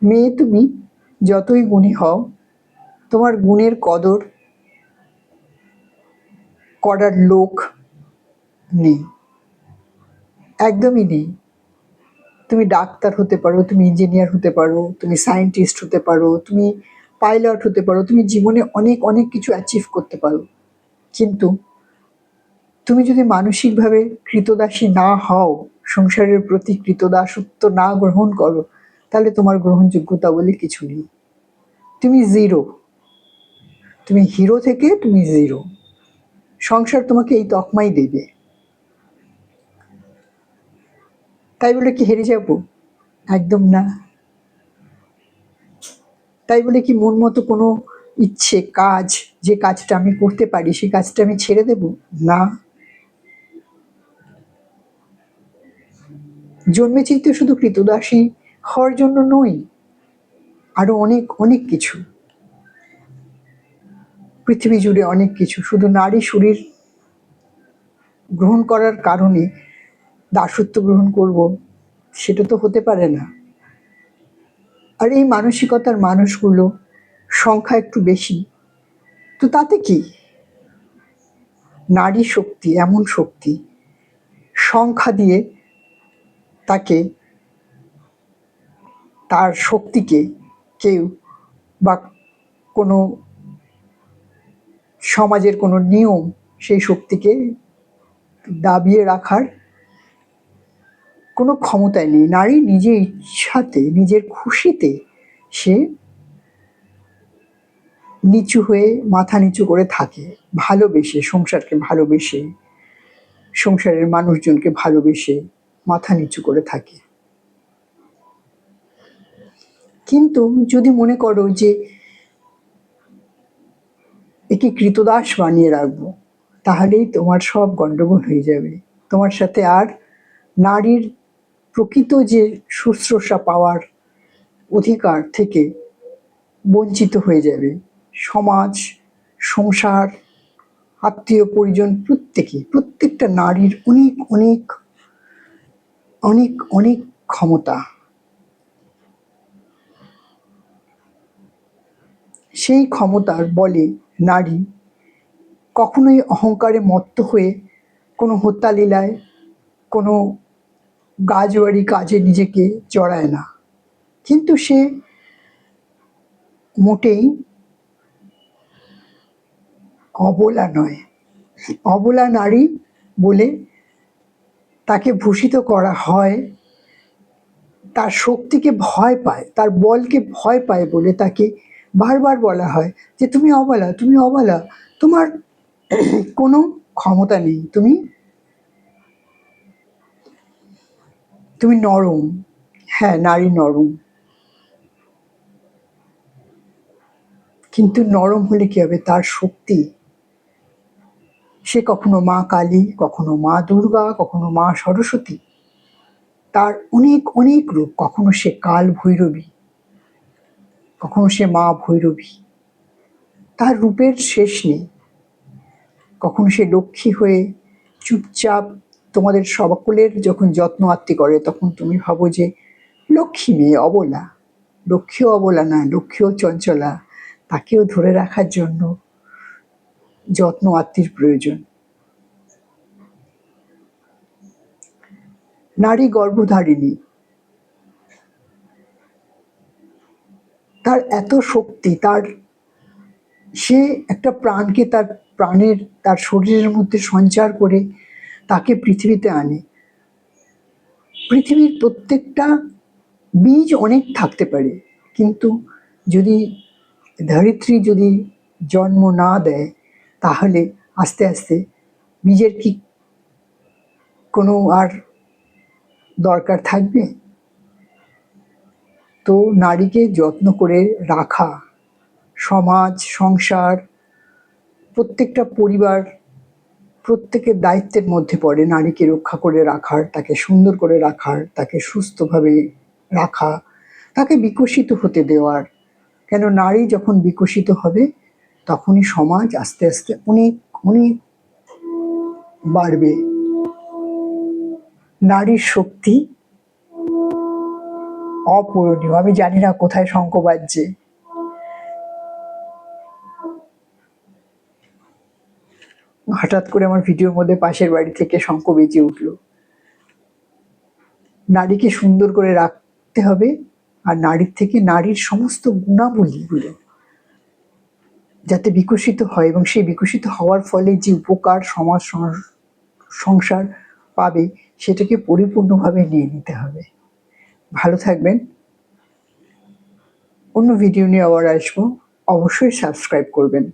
মেয়ে তুমি যতই গুণী হও, তোমার গুণের কদর করার লোক নেই, একদমই নেই। তুমি ডাক্তার হতে পারো, তুমি ইঞ্জিনিয়ার হতে পারো, তুমি সায়েন্টিস্ট হতে পারো, তুমি পাইলট হতে পারো, তুমি জীবনে অনেক অনেক কিছু অ্যাচিভ করতে পারো, কিন্তু তুমি যদি মানসিকভাবে কৃতদাসী না হও, সংসারের প্রতি কৃতদাসত্ব না গ্রহণ করো, তাহলে তোমার গ্রহণযোগ্যতা বলে কিছু নেই। তুমি জিরো। তুমি হিরো থেকে তুমি জিরো। সংসার তোমাকে এই তকমাই দেবে। তাই বলে কি হেরে যাব? একদম না। তাই বলে কি মন মতো কোনো ইচ্ছে কাজ, যে কাজটা আমি করতে পারি সেই কাজটা আমি ছেড়ে দেব? না। জন্মেছি তো শুধু কৃতদাসী হওয়ার জন্য নই, আরো অনেক অনেক কিছু, পৃথিবী জুড়ে অনেক কিছু। শুধু নারী শরীর গ্রহণ করার কারণে দাসত্ব গ্রহণ করব, সেটা তো হতে পারে না। আর এই মানসিকতার মানুষগুলো সংখ্যা একটু বেশি, তো তাতে কি? নারী শক্তি এমন শক্তি, সংখ্যা দিয়ে তাকে, তার শক্তিকে কেউ বা কোনো সমাজের কোনো নিয়ম সেই শক্তিকে দাবিয়ে রাখার কোনো ক্ষমতাই নেই। নারী নিজের ইচ্ছাতে, নিজের খুশিতে সে নিচু হয়ে মাথা নিচু করে থাকে, ভালোবেসে, সংসারকে ভালোবেসে, সংসারের মানুষজনকে ভালোবেসে মাথা নিচু করে থাকে। কিন্তু যদি মনে করো যে একে কৃতদাস বানিয়ে রাখবো, তাহলেই তোমার সব গন্ডগোল হয়ে যাবে। তোমার সাথে আর নারীর প্রকৃত যে শুশ্রূষা পাওয়ার অধিকার থেকে বঞ্চিত হয়ে যাবে। সমাজ, সংসার, আত্মীয় পরিজন প্রত্যেকটা নারীর অনেক অনেক অনেক অনেক ক্ষমতা। সেই ক্ষমতার বলে নারী কখনোই অহংকারে মত্ত হয়ে কোনো হত্যালীলায়, কোনো গাজোয়ারি কাজে নিজেকে জড়ায় না। কিন্তু সে মোটেই অবলা নয়। অবলা নারী বলে তাকে ভূষিত করা হয়, তার শক্তিকে ভয় পায়, তার বলকে ভয় পায় বলে তাকে বারবার বলা হয় যে তুমি অবলা, তুমি অবলা, তোমার কোনো ক্ষমতা নেই, তুমি তুমি নরম। হ্যাঁ, নারী নরম, কিন্তু নরম হলে কি হবে? তার শক্তি, সে কখনো মা কালী, কখনো মা দুর্গা, কখনো মা সরস্বতী, তার অনেক অনেক রূপ। কখনো সে কাল ভৈরবী, কখনো সে মা ভৈরবী, তার রূপের শেষ নেই। কখনো সে লক্ষ্মী হয়ে চুপচাপ তোমাদের সকলের যখন যত্ন আত্তি করে, তখন তুমি ভাবো যে লক্ষ্মী মেয়ে অবলা। লক্ষ্মীও অবলা না, লক্ষ্মীও চঞ্চলা, তাকেও ধরে রাখার জন্য যত্ন আত্তির প্রয়োজন। নারী গর্ভধারিণী, তার এত শক্তি, সে একটা প্রাণকে তার প্রাণের, তার শরীরের মধ্যে সঞ্চার করে তাকে পৃথিবীতে আনে। পৃথিবীর প্রত্যেকটা বীজ অনেক থাকতে পারে, কিন্তু যদি ধরিত্রী যদি জন্ম না দেয়, তাহলে আস্তে আস্তে বীজের কি কোনো আর দরকার থাকবে? তো নারীকে যত্ন করে রাখা, সমাজ, সংসার, প্রত্যেকটা পরিবার, প্রত্যেকের দায়িত্বের মধ্যে পড়ে নারীকে রক্ষা করে রাখার, তাকে সুন্দর করে রাখার, তাকে সুস্থভাবে রাখা, তাকে বিকশিত হতে দেওয়ার। কেন নারী যখন বিকশিত হবে, তখনই সমাজ আস্তে আস্তে অনেক অনেক বাড়বে। নারীর শক্তি অপূরণীয়। আমি জানি না কোথায় শঙ্খ বাজছে। হঠাৎ করে আমার ভিডিওর মধ্যে পাশের বাড়ি থেকে শঙ্খ বেজে উঠল। নারীকে সুন্দর করে রাখতে হবে, আর নারীর থেকে নারীর সমস্ত গুণাবলীগুলো যাতে বিকশিত হয়, এবং সেই বিকশিত হওয়ার ফলে যে উপকার সমাজ সংসার পাবে সেটাকে পরিপূর্ণভাবে নিয়ে নিতে হবে। ভালো থাকবেন। অন্য ভিডিও নিয়ে আবার আসবো। অবশ্যই সাবস্ক্রাইব করবেন।